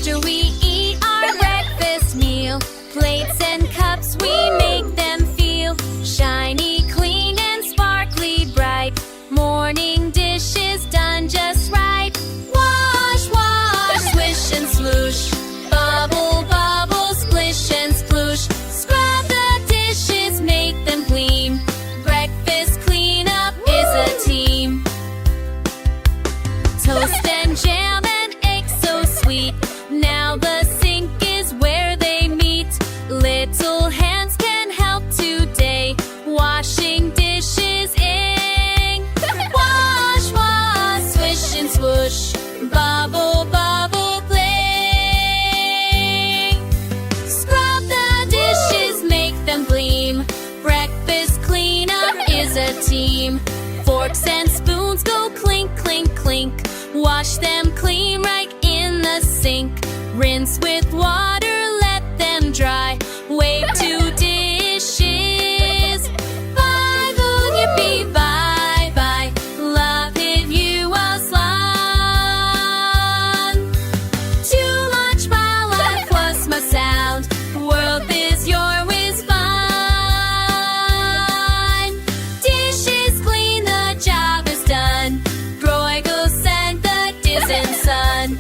After we eat our breakfast meal, plates and cups we make them feel shiny, clean, and sparkly bright. Morning dishes done just right. Wash, wash, swish and swoosh. Bubble, bubble, splish and sploosh. Scrub the dishes, make them clean. Breakfast cleanup is a team. Toast and jam and eggs so sweet. Now the sink is where they meet. Little hands can help today. Washing dishes ing. Wash, wash, swish and swoosh. Bubble, bubble, fling. Scrub the dishes, make them gleam. Breakfast cleanup is a team. Forks and spoons go clink, clink, clink. Wash them clean right in the sink. Rinse with water, let them dry. Wave to dishes. Bye, good, yippee, bye, bye. Love if you was long. Too much my life was my sound. World is your whiz fine. Dishes clean, the job is done. Broigles and the diz and sun.